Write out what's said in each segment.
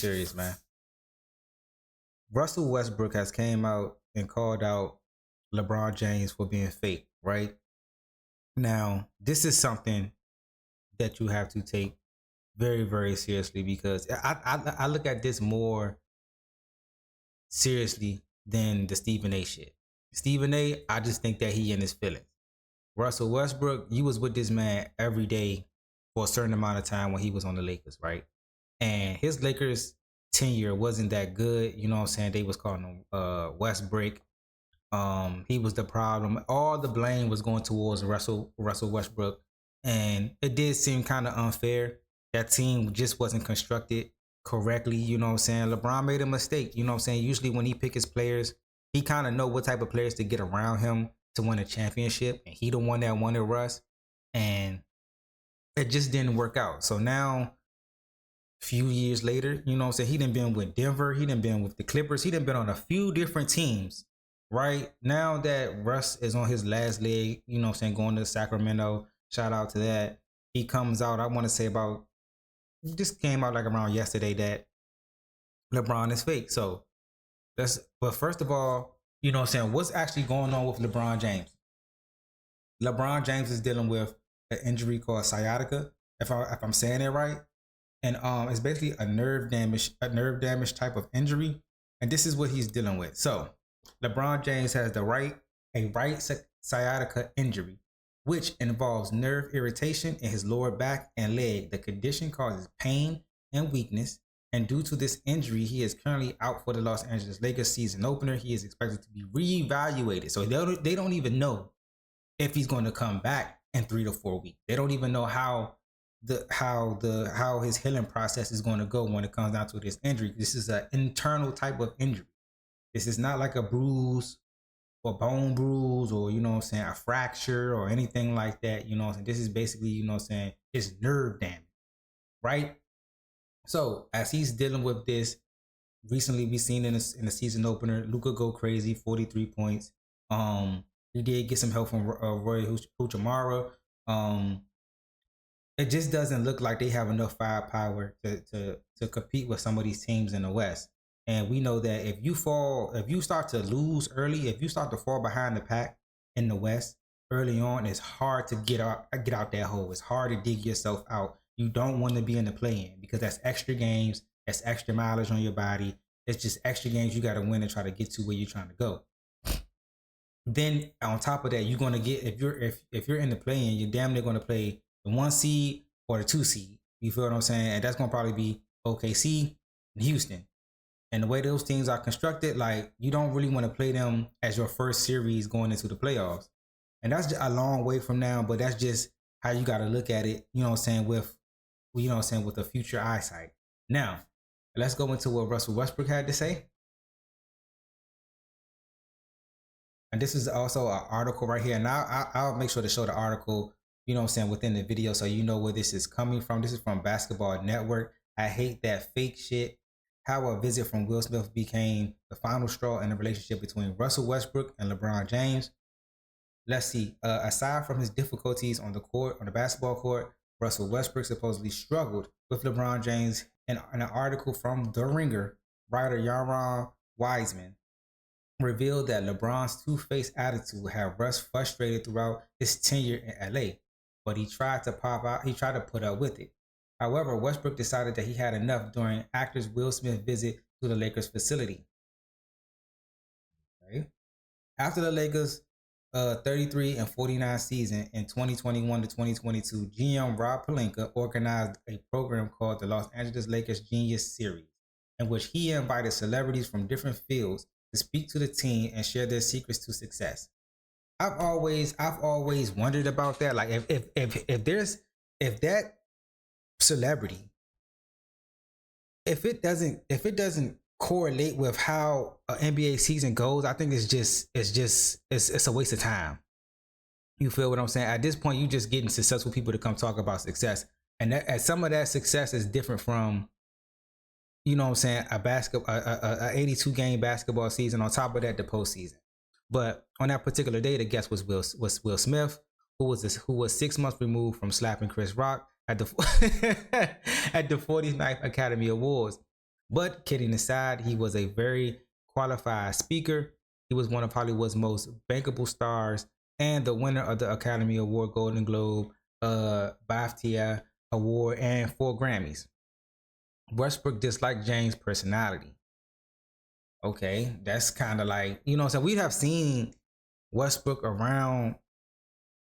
serious, man. Russell Westbrook has came out and called out LeBron James for being fake, right? Now, this is something that you have to take very, very seriously because I look at this more seriously than the Stephen A shit. Stephen A, I just think that he in his feelings. Russell Westbrook, you was with this man every day for a certain amount of time when he was on the Lakers, right? And his Lakers tenure wasn't that good. You know what I'm saying? They was calling him Westbrook. He was the problem. All the blame was going towards Russell Westbrook. And it did seem kind of unfair. That team just wasn't constructed correctly. You know what I'm saying? LeBron made a mistake. You know what I'm saying? Usually when he pick his players, he kind of know what type of players to get around him to win a championship. And he the one that wanted Russ. And it just didn't work out. So now, a few years later, you know what I'm saying? He done been with Denver. He done been with the Clippers. He done been on a few different teams. Right now that Russ is on his last leg, you know what I'm saying, going to Sacramento, shout out to that. He comes out, I want to say about, just came out like around yesterday that LeBron is fake. So but first of all, you know what I'm saying, what's actually going on with LeBron James? LeBron James is dealing with an injury called sciatica, if I'm saying it right. And it's basically a nerve damage type of injury. And this is what he's dealing with. So LeBron James has a right sciatica injury, which involves nerve irritation in his lower back and leg. The condition causes pain and weakness, and due to this injury, he is currently out for the Los Angeles Lakers season opener. He is expected to be reevaluated. So they don't even know if he's going to come back in 3 to 4 weeks. They don't even know how his healing process is going to go when it comes down to this injury. This is an internal type of injury. This is not like a bruise or bone bruise or, you know what I'm saying, a fracture or anything like that. You know what I'm saying? This is basically, you know what I'm saying, it's nerve damage, right? So as he's dealing with this, recently we seen in the season opener, Luka go crazy, 43 points. He did get some help from Roy Huchamara. It just doesn't look like they have enough firepower to compete with some of these teams in the West. And we know that if you start to lose early, if you start to fall behind the pack in the West early on, it's hard to get out that hole. It's hard to dig yourself out. You don't want to be in the play-in because that's extra games, that's extra mileage on your body. It's just extra games you got to win and try to get to where you're trying to go. Then on top of that, you're going to get, if you're in the play-in, you're damn near going to play the 1 seed or the 2 seed. You feel what I'm saying? And that's going to probably be OKC and Houston. And the way those teams are constructed, like, you don't really want to play them as your first series going into the playoffs. And that's a long way from now, but that's just how you got to look at it, you know what I'm saying, with a future eyesight. Now, let's go into what Russell Westbrook had to say. And this is also an article right here. And I'll make sure to show the article, you know what I'm saying, within the video so you know where this is coming from. This is from Basketball Network. I hate that fake shit. How a visit from Will Smith became the final straw in the relationship between Russell Westbrook and LeBron James. Let's see. Aside from his difficulties on the basketball court, Russell Westbrook supposedly struggled with LeBron James. In an article from The Ringer, writer Yaron Weitzman revealed that LeBron's two-faced attitude had Russ frustrated throughout his tenure in LA, but he tried to put up with it. However, Westbrook decided that he had enough during actor Will Smith's visit to the Lakers facility. Okay. After the Lakers' 33-49 season in 2021 to 2022, GM Rob Pelinka organized a program called the Los Angeles Lakers Genius Series, in which he invited celebrities from different fields to speak to the team and share their secrets to success. I've always wondered about that. Like, if that celebrity, if it doesn't correlate with how an NBA season goes, I think it's a waste of time. You feel what I'm saying? At this point, you just getting successful people to come talk about success, and some of that success is different from, you know what I'm saying, a 82 game basketball season. On top of that, the postseason. But on that particular day, the guest was Will Smith, who was 6 months removed from slapping Chris Rock at the 49th Academy Awards. But kidding aside, he was a very qualified speaker. He was one of Hollywood's most bankable stars and the winner of the Academy Award, Golden Globe, BAFTA Award, and 4 Grammys. Westbrook disliked James' personality. Okay, that's kind of like, so we have seen Westbrook around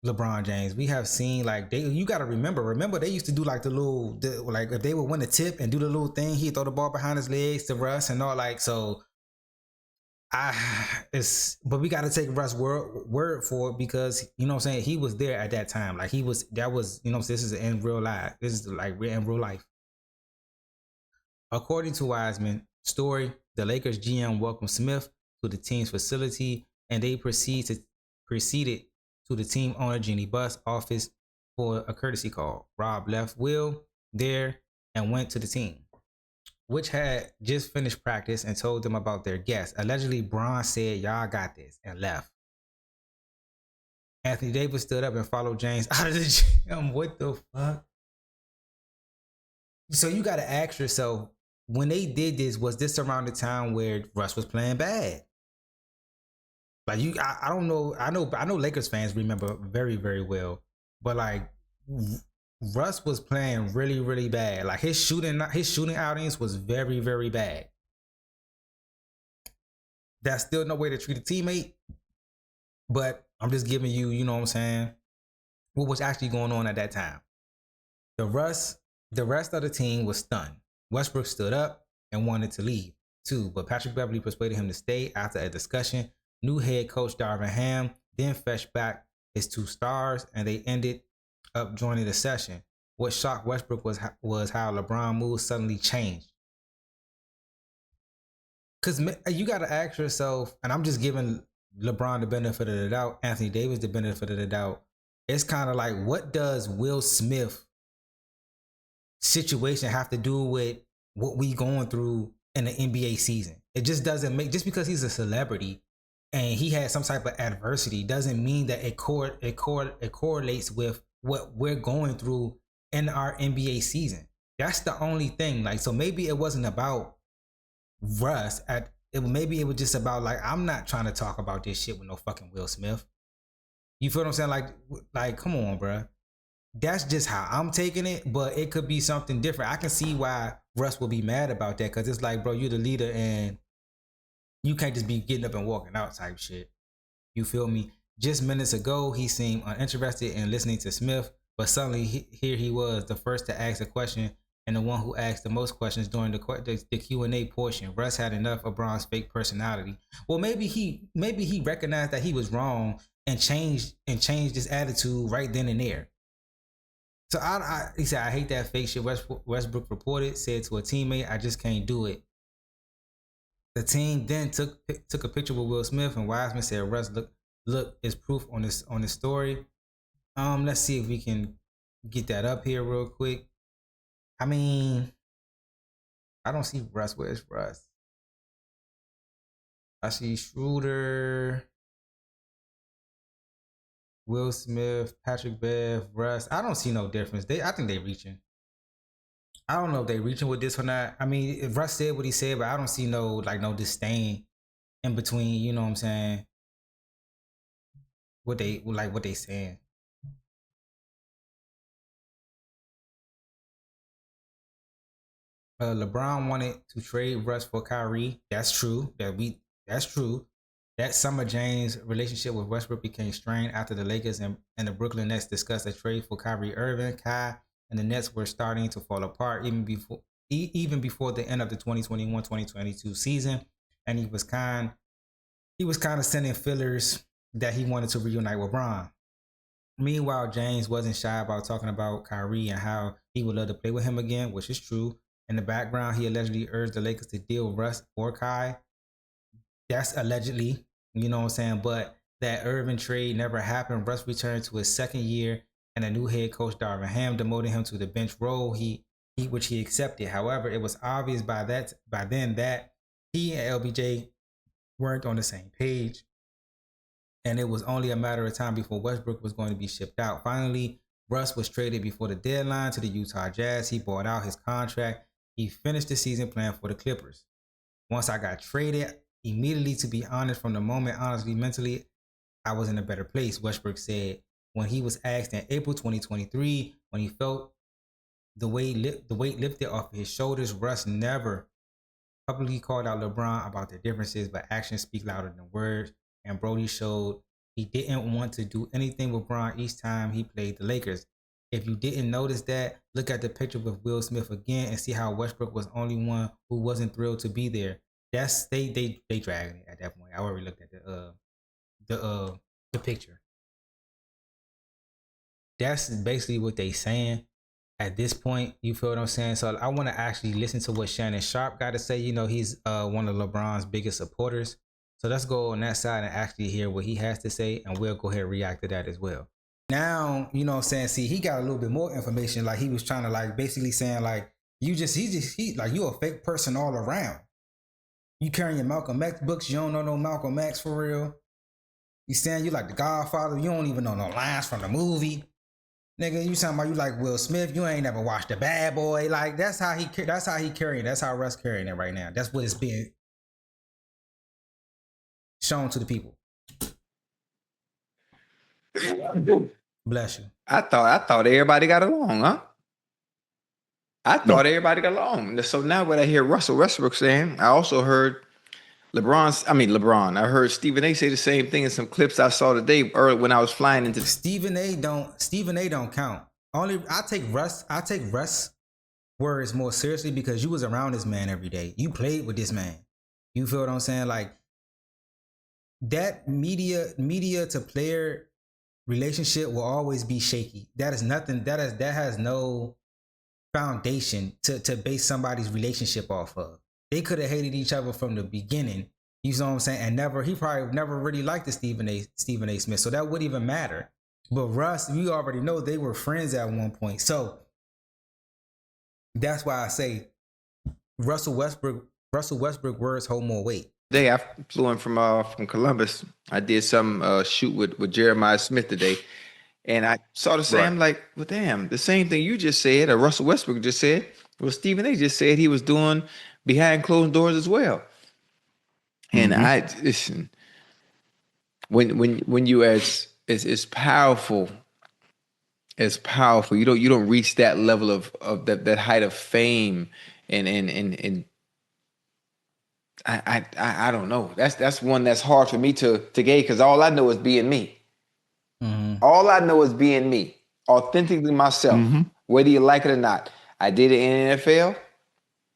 LeBron James. We have seen like you got to remember they used to do like like if they would win a tip and do the little thing, he'd throw the ball behind his legs to Russ and all, like, so but we got to take Russ' word for it, because he was there at that time. Like this is in real life. This is like in real life. According to Weitzman story, the Lakers GM welcomed Smith to the team's facility, and they proceeded to the team owner Jeannie Buss' office for a courtesy call. Rob left Will there and went to the team, which had just finished practice, and told them about their guest. Allegedly, Bron said, "Y'all got this," and left. Anthony Davis stood up and followed James out of the gym. What the fuck? So you got to ask yourself, when they did this, was this around the time where Russ was playing bad? Like I don't know. I know Lakers fans remember very, very well, but like Russ was playing really, really bad. Like his shooting outings was very, very bad. That's still no way to treat a teammate. But I'm just giving you, what I'm saying, what was actually going on at that time. The rest of the team was stunned. Westbrook stood up and wanted to leave too, but Patrick Beverley persuaded him to stay. After a discussion, new head coach Darvin Ham then fetched back his 2 stars, and they ended up joining the session. What shocked Westbrook was how LeBron moves suddenly changed. Because you got to ask yourself, and I'm just giving LeBron the benefit of the doubt, Anthony Davis the benefit of the doubt. It's kind of like, what does Will Smith situation have to do with what we going through in the NBA season? It just doesn't make, just because he's a celebrity and he had some type of adversity doesn't mean that it correlates with what we're going through in our NBA season. That's the only thing. Like, so maybe it wasn't about Russ. Maybe it was just about, like, I'm not trying to talk about this shit with no fucking Will Smith. You feel what I'm saying? Like, come on, bro. That's just how I'm taking it, but it could be something different. I can see why Russ will be mad about that, because it's like, bro, you're the leader and you can't just be getting up and walking out type shit. You feel me? Just minutes ago, he seemed uninterested in listening to Smith, but suddenly here he was, the first to ask a question and the one who asked the most questions during the Q&A portion. Russ had enough of Bron's fake personality. Well, maybe he recognized that he was wrong and changed his attitude right then and there. So he said, "I hate that fake shit." Westbrook said to a teammate, "I just can't do it." The team then took a picture with Will Smith, and Weitzman said, "Russ, look is proof on this story." Let's see if we can get that up here real quick. I mean, I don't see Russ. Where's Russ? I see Schroeder, Will Smith, Patrick Bev, Russ. I don't see no difference. I think they reaching. I don't know if they reaching with this or not. I mean, if Russ said what he said, but I don't see no disdain in between. You know what I'm saying? What they saying. LeBron wanted to trade Russ for Kyrie. That's true. That's true. That summer, James' relationship with Westbrook became strained after the Lakers and the Brooklyn Nets discussed a trade for Kyrie Irving. Kai and the Nets were starting to fall apart even before the end of the 2021-2022 season, and he was kind of sending fillers that he wanted to reunite with Bron. Meanwhile, James wasn't shy about talking about Kyrie and how he would love to play with him again, which is true. In the background, he allegedly urged the Lakers to deal Russ or Kai. That's allegedly, you know what I'm saying? But that Irving trade never happened. Russ returned to his second year, and a new head coach, Darvin Ham, demoted him to the bench role, which he accepted. However, it was obvious by then that he and LBJ weren't on the same page, and it was only a matter of time before Westbrook was going to be shipped out. Finally, Russ was traded before the deadline to the Utah Jazz. He bought out his contract He finished the season playing for the Clippers. Once I got traded, immediately, to be honest, from the moment, honestly, mentally, I was in a better place, Westbrook said when he was asked in April 2023 when he felt the weight lifted off his shoulders. Russ never publicly called out LeBron about the differences, but actions speak louder than words. And Brody showed he didn't want to do anything with LeBron each time he played the Lakers. If you didn't notice that, look at the picture with Will Smith again and see how Westbrook was the only one who wasn't thrilled to be there. That's they dragging it at that point. I already looked at the picture. That's basically what they saying at this point. You feel what I'm saying? So I want to actually listen to what Shannon Sharp got to say. You know, he's one of LeBron's biggest supporters. So let's go on that side and actually hear what he has to say, and we'll go ahead and react to that as well. Now, you know what I'm saying? See, he got a little bit more information. Like he was trying to like basically saying like he like you a fake person all around. You carrying your Malcolm X books, you don't know no Malcolm X for real. You saying you like the Godfather, you don't even know no lines from the movie. Nigga, you talking about you like Will Smith, you ain't never watched The Bad Boy. Like that's how he carrying. That's how Russ carrying it right now. That's what it's being shown to the people. Bless you. I thought everybody got along, huh? I thought everybody got along. So now what I hear Russell Westbrook saying, I also heard LeBron. I heard Stephen A say the same thing in some clips I saw today early when I was flying into Stephen A don't count. I take Russ words more seriously because you was around this man every day. You played with this man. You feel what I'm saying? Like that media to player relationship will always be shaky. That is nothing. That has no foundation to base somebody's relationship off of. They could have hated each other from the beginning. You know what I'm saying? And he probably never really liked the Stephen A. Smith. So that wouldn't even matter. But Russ, we already know they were friends at one point. So that's why I say Russell Westbrook words hold more weight. Today I flew in from Columbus. I did some shoot with Jeremiah Smith today. And I saw the same, right. I'm like, well, damn, the same thing you just said, or Russell Westbrook just said, well, Stephen A just said he was doing behind closed doors as well. And I listen, when you as powerful, you don't reach that level of that height of fame and I don't know. That's one that's hard for me to gauge because all I know is being me. All I know is being me, authentically myself, whether you like it or not. I did it in NFL.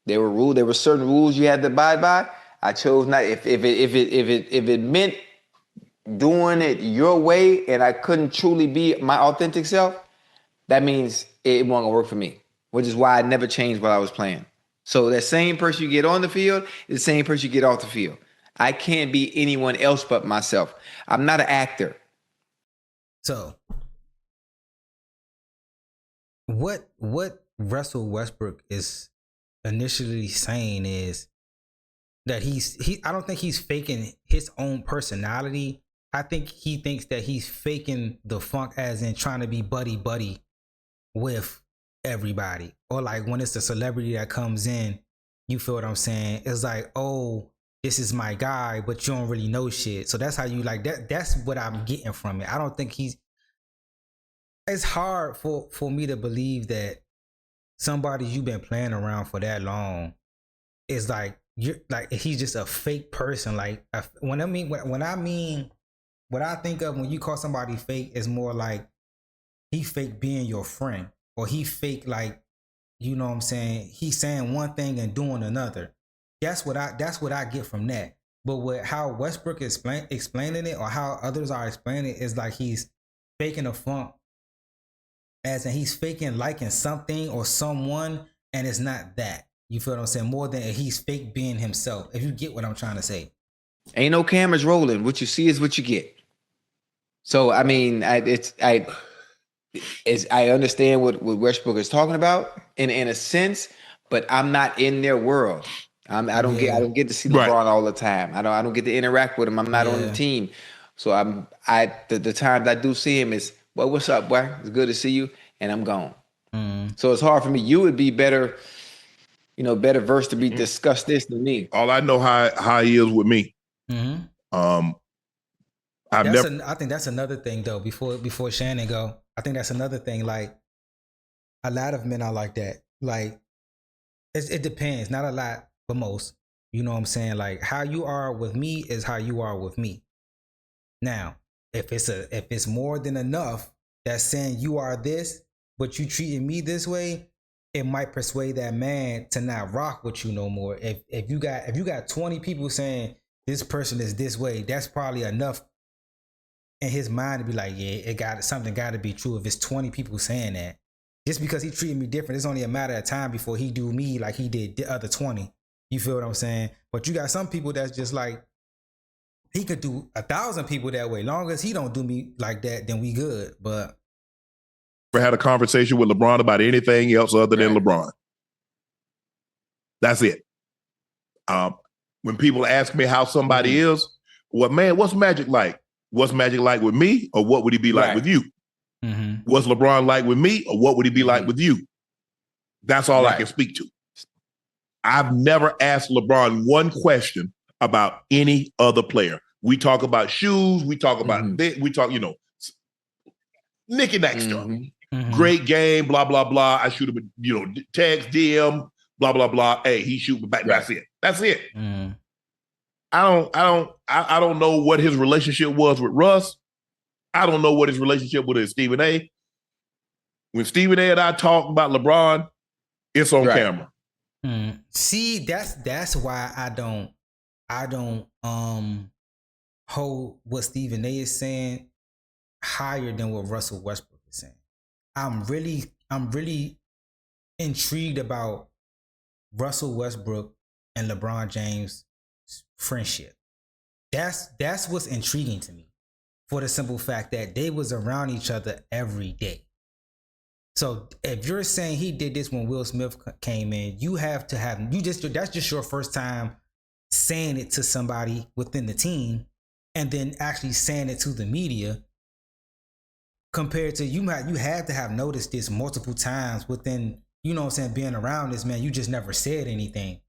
There were rules. There were certain rules you had to abide by. I chose not. If it meant doing it your way, and I couldn't truly be my authentic self, that means it wasn't gonna work for me. Which is why I never changed while I was playing. So that same person you get on the field is the same person you get off the field. I can't be anyone else but myself. I'm not an actor. So, what Russell Westbrook is initially saying is that I don't think he's faking his own personality. I think he thinks that he's faking the funk as in trying to be buddy with everybody. Or like when it's a celebrity that comes in, you feel what I'm saying? It's like, oh, this is my guy, but you don't really know shit. So that's how you like that. That's what I'm getting from it. I don't think it's hard for me to believe that somebody you've been playing around for that long is like, you're like, he's just a fake person. Like what I think of when you call somebody fake is more like he fake being your friend, or he fake like, you know what I'm saying? He's saying one thing and doing another. That's what I get from that. But how Westbrook is explaining it, or how others are explaining it, is like he's faking a funk, as in he's faking liking something or someone, and it's not that. You feel what I'm saying? More than he's fake being himself. If you get what I'm trying to say. Ain't no cameras rolling. What you see is what you get. So I mean, I understand what Westbrook is talking about in a sense, but I'm not in their world. I don't get to see LeBron all the time. I don't get to interact with him. I'm not on the team. So the times I do see him is, well, what's up, boy? It's good to see you, and I'm gone. So it's hard for me. You would be better, better versed to be discussed this than me. All I know how he is with me. Mm-hmm. I think that's another thing though. Before Shannon go, I think that's another thing. Like a lot of men are like that. Like it depends. Not a lot, but most. You know what I'm saying? Like how you are with me is how you are with me. Now, if it's more than enough that's saying you are this, but you treating me this way, it might persuade that man to not rock with you no more. If you got 20 people saying this person is this way, that's probably enough in his mind to be like, yeah, something got to be true. If it's 20 people saying that, just because he treated me different, it's only a matter of time before he do me like he did the other 20. You feel what I'm saying? But you got some people that's just like, he could do 1,000 people that way. Long as he don't do me like that, then we good. But never had a conversation with LeBron about anything else other than LeBron. That's it. When people ask me how somebody is, well, man, what's Magic like? What's Magic like with me, or what would he be like with you? Mm-hmm. What's LeBron like with me, or what would he be like with you? That's all I can speak to. I've never asked LeBron one question about any other player. We talk about shoes. We talk about this. We talk, knick-knack stuff. Mm-hmm. Great game, blah, blah, blah. I shoot him, text, DM, blah, blah, blah. Hey, he shoot me back. Right. That's it. That's it. Mm. I don't know what his relationship was with Russ. I don't know what his relationship with Stephen A. When Stephen A. and I talk about LeBron, it's on camera. Mm. See, that's why I don't hold what Stephen A. is saying higher than what Russell Westbrook is saying. I'm really intrigued about Russell Westbrook and LeBron James' friendship. That's what's intriguing to me, for the simple fact that they was around each other every day. So if you're saying he did this when Will Smith came in, that's just your first time saying it to somebody within the team, and then actually saying it to the media. Compared to you had to have noticed this multiple times within, being around this man. You just never said anything.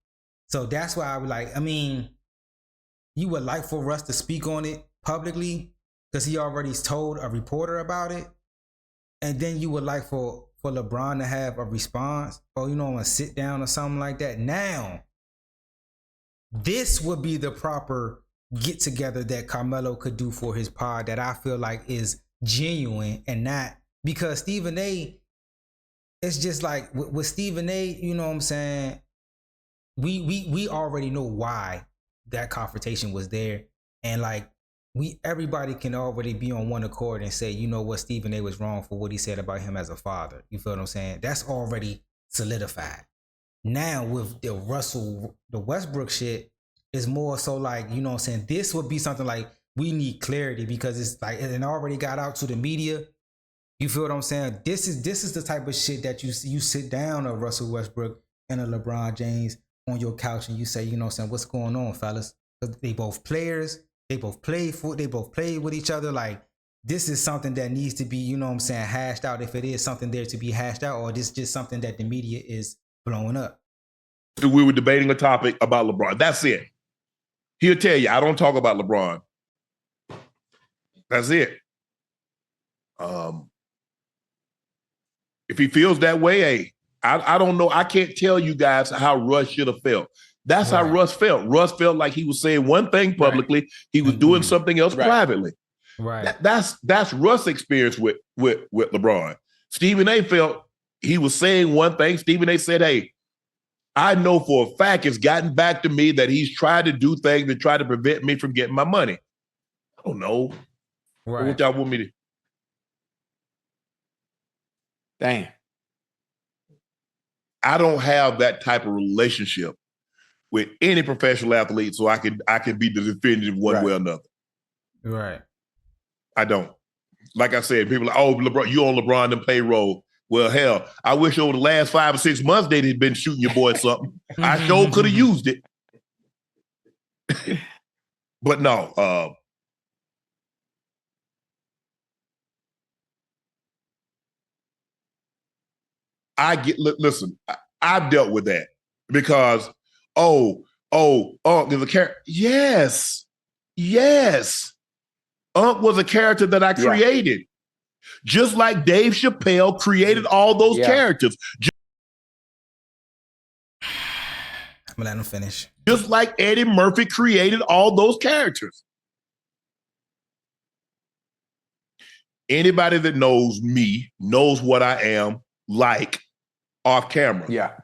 So that's why I would like, you would like for Russ to speak on it publicly because he already told a reporter about it. And then you would like for LeBron to have a response or, a sit down or something like that. Now, this would be the proper get together that Carmelo could do for his pod that I feel like is genuine, and not because Stephen A. It's just like with Stephen A. You know what I'm saying? We already know why that confrontation was there, and like everybody can already be on one accord and say, what, Stephen A. was wrong for what he said about him as a father. You feel what I'm saying? That's already solidified. Now with the Westbrook shit is more so like, this would be something like we need clarity because it's like it already got out to the media. You feel what I'm saying? This is the type of shit that you sit down a Russell Westbrook and a LeBron James on your couch and you say, what's going on, fellas? Because they both players, they both play with each other. Like this is something that needs to be, hashed out. If it is something there to be hashed out, or this is just something that the media is blowing up. We were debating a topic about LeBron. That's it. He'll tell you, I don't talk about LeBron. That's it. If he feels that way, hey, I don't know. I can't tell you guys how Russ should have felt. That's how Russ felt. Russ felt like he was saying one thing publicly. He was doing something else privately. Right. That's Russ' experience with LeBron. Stephen A. felt he was saying one thing. Stephen A. said, hey, I know for a fact it's gotten back to me that he's tried to do things to try to prevent me from getting my money. I don't know. Right. What y'all want me to? Damn. I don't have that type of relationship with any professional athlete, so I can be the definitive one way or another. Right. I don't. Like I said, people are like, oh, LeBron, you on LeBron and payroll. Well, hell, I wish over the last 5 or 6 months they'd have been shooting your boy something. I sure could have used it. But no, listen, I've dealt with that. Because, Unc is a character. Yes. Unc was a character that I created. Just like Dave Chappelle created all those characters. I'm gonna let him finish. Just like Eddie Murphy created all those characters. Anybody that knows me knows what I am like off camera. Yeah.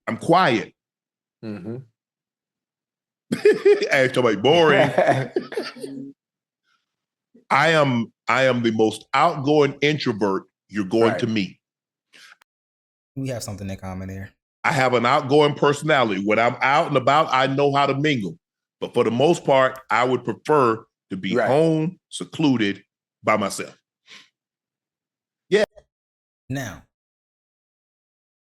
I'm quiet. Mm-hmm. Ask somebody boring. I am the most outgoing introvert you're going to meet. We have something in common there. I have an outgoing personality. When I'm out and about, I know how to mingle. But for the most part, I would prefer to be home, secluded, by myself. Yeah. Now,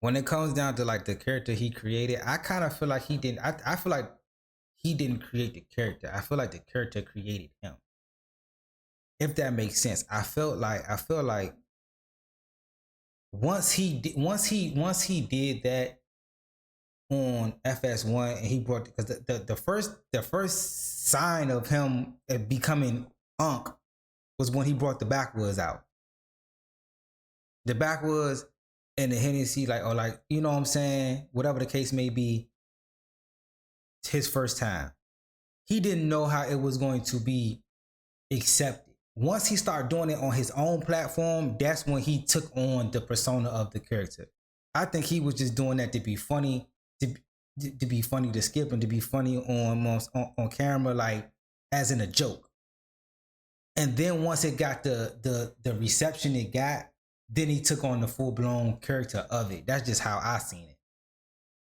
when it comes down to like the character he created, I kind of feel like he didn't. I feel like he didn't create the character. I feel like the character created him. If that makes sense. I feel like once he did that on FS1 and he brought, because the first sign of him becoming Unc was when he brought the backwoods out. The backwoods and the Hennessy, like, or like, you know what I'm saying? Whatever the case may be, his first time. He didn't know how it was going to be accepted. Once he started doing it on his own platform, that's when he took on the persona of the character. I think he was just doing that to be funny, to be funny to Skip and to be funny on camera, like as in a joke. And then once it got the reception it got, then he took on the full-blown character of it. That's just how I seen it.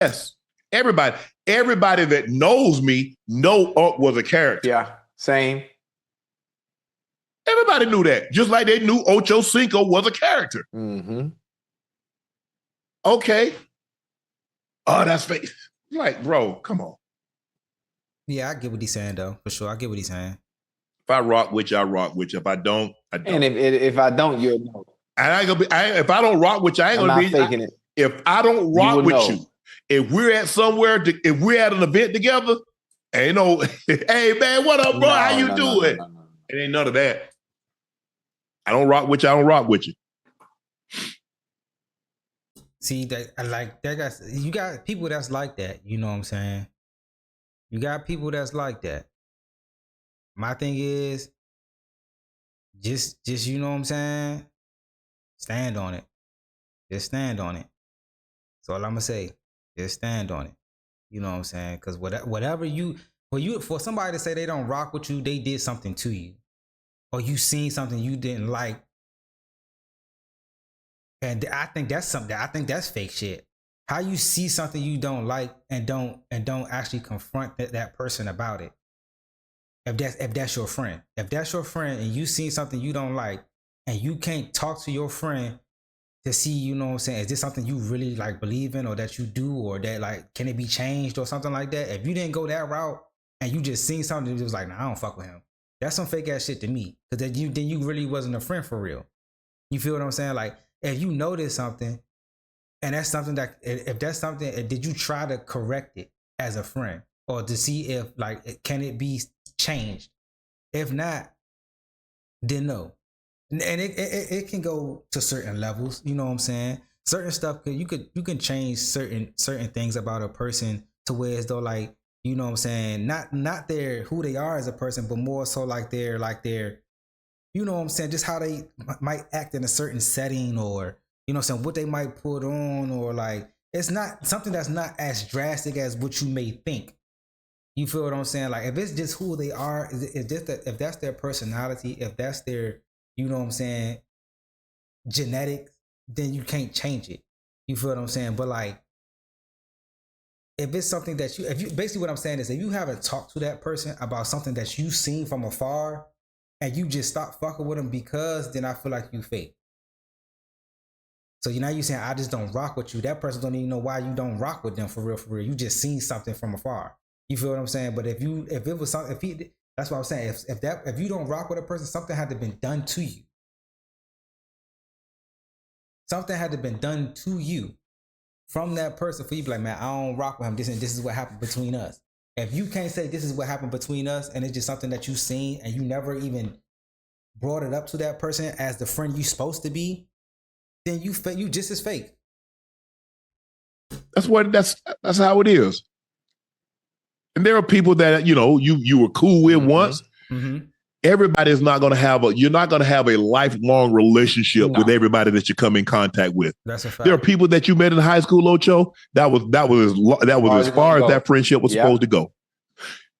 Yes. Everybody that knows me know Unc was a character. Yeah, same. Everybody knew that. Just like they knew Ocho Cinco was a character. Mm-hmm. Okay. Oh, that's fake. Like, bro, come on. Yeah, I get what he's saying, though. For sure, I get what he's saying. If I rock with you, I rock with you. If I don't, I don't. And if I don't, you'll know. And I ain't gonna be. If I don't rock with you, I ain't gonna be faking it. If I don't rock with you, if we're at somewhere, if we're at an event together, ain't no, hey man, what up, bro? How you doing? It ain't none of that. I don't rock with you. I don't rock with you. See, that I like that guy. You got people that's like that. You know what I'm saying? You got people that's like that. My thing is, just you know what I'm saying? Stand on it. Just stand on it. That's all I'm gonna say. Just stand on it. You know what I'm saying? Because whatever for somebody to say they don't rock with you, they did something to you, or you seen something you didn't like, and I think that's something. I think that's fake shit. How you see something you don't like and don't actually confront that person about it. If that's your friend, and you seen something you don't like, and you can't talk to your friend to see, you know what I'm saying, is this something you really like believe in, or that you do, or that like can it be changed or something like that? If you didn't go that route and you just seen something that was like, nah, I don't fuck with him, that's some fake ass shit to me. Because then you really wasn't a friend for real. You feel what I'm saying? Like if you notice something, and that's something that if that's something, did you try to correct it as a friend, or to see if like can it be changed? If not, then no. And it can go to certain levels, you know what I'm saying? Certain stuff you can change certain things about a person to where as though like, you know what I'm saying, not their who they are as a person, but more so like their you know what I'm saying, just how they might act in a certain setting, or you know what I'm saying, what they might put on, or like it's not something that's not as drastic as what you may think. You feel what I'm saying? Like if it's just who they are, if that's their personality, if that's their, you know what I'm saying, genetics, then you can't change it. You feel what I'm saying? But like, if it's something that if you basically what I'm saying is if you haven't talked to that person about something that you've seen from afar and you just stop fucking with them because, then I feel like you fake. So now you're saying I just don't rock with you. That person don't even know why you don't rock with them for real. You just seen something from afar. You feel what I'm saying? But if it was something, that's what I'm saying. If you don't rock with a person, something had to been done to you. Something had to been done to you from that person for you to be like, man, I don't rock with him. This is what happened between us. If you can't say this is what happened between us, and it's just something that you've seen and you never even brought it up to that person as the friend you're supposed to be, then you just as fake. That's how it is. And there are people that, you know, you were cool with once. Mm-hmm. Everybody is not going to have you're not going to have a lifelong relationship with everybody that you come in contact with. That's a fact. There are people that you met in high school, Ocho. That was as far as that friendship was supposed to go.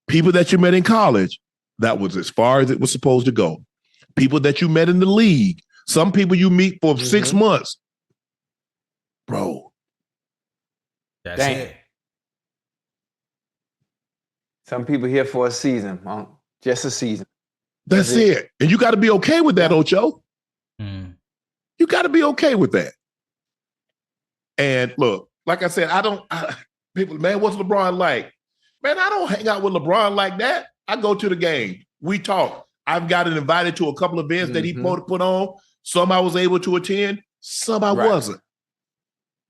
People that you met in college, that was as far as it was supposed to go. People that you met in the league. Some people you meet for 6 months. Bro. That's it. Some people here for a season, just a season. That's it. And you got to be okay with that, Ocho. Mm. You got to be okay with that. And look, like I said, people, man, what's LeBron like? Man, I don't hang out with LeBron like that. I go to the game. We talk. I've gotten invited to a couple of events that he put on. Some I was able to attend. Some I wasn't.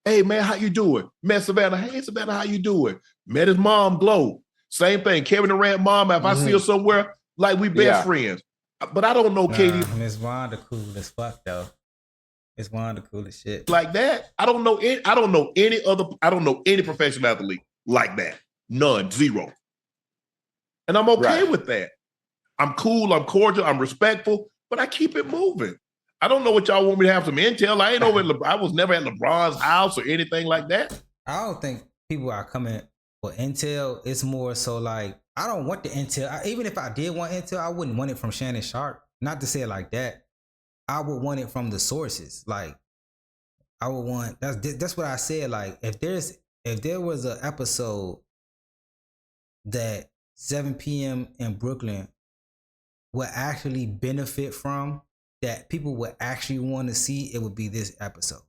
Hey, man, how you doing? Met Savannah. Hey, Savannah, how you doing? Met his mom, Glow. Same thing. Kevin Durant mom, if I see her somewhere, like we best friends. But I don't know Katie. Miss Wanda cool as fuck, though. Miss Wanda cool as shit. Like that? I don't know any professional athlete like that. None. Zero. And I'm okay with that. I'm cool, I'm cordial, I'm respectful, but I keep it moving. I don't know what y'all want me to have some intel. I was never at LeBron's house or anything like that. I don't think people are coming for intel. It's more so like, I don't want the intel. Even if I did want intel, I wouldn't want it from Shannon Sharp. Not to say it like that. I would want it from the sources. Like, I would want, that's what I said. Like, if there was an episode that 7 p.m. in Brooklyn would actually benefit from, that people would actually want to see, it would be this episode.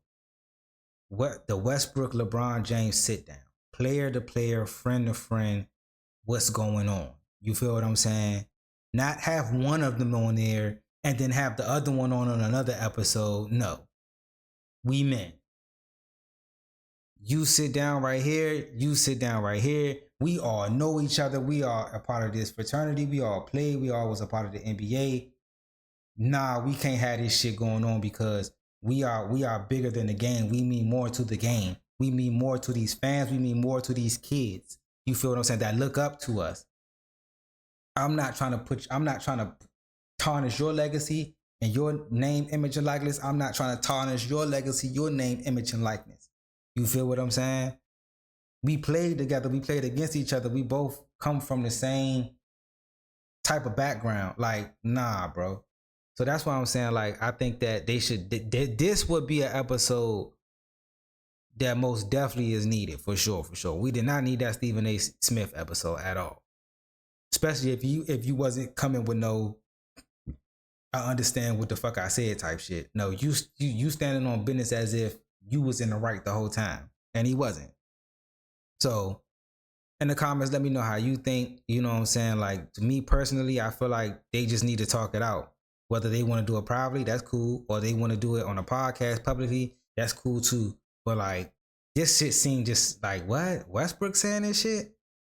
What the Westbrook LeBron James sit down, player to player, friend to friend, what's going on? You feel what I'm saying? Not have one of them on there and then have the other one on another episode. No. We men. You sit down right here. You sit down right here. We all know each other. We are a part of this fraternity. We all play. We all was a part of the NBA. Nah, we can't have this shit going on because we are bigger than the game. We mean more to the game. We mean more to these fans. We mean more to these kids. You feel what I'm saying? That look up to us. I'm not trying to tarnish your legacy and your name, image, and likeness. I'm not trying to tarnish your legacy, your name, image, and likeness. You feel what I'm saying? We played together. We played against each other. We both come from the same type of background. Like, nah, bro. So that's why I'm saying, like, I think that this would be an episode that most definitely is needed, for sure. We did not need that Stephen A. Smith episode at all. Especially if you wasn't coming with no, I understand what the fuck I said type shit. No, you standing on business as if you was in the right the whole time. And he wasn't. So in the comments, let me know how you think. You know what I'm saying? Like, to me personally, I feel like they just need to talk it out. Whether they want to do it privately, that's cool. Or they want to do it on a podcast publicly, that's cool too. But like, this shit seemed just like, what? Westbrook saying this shit?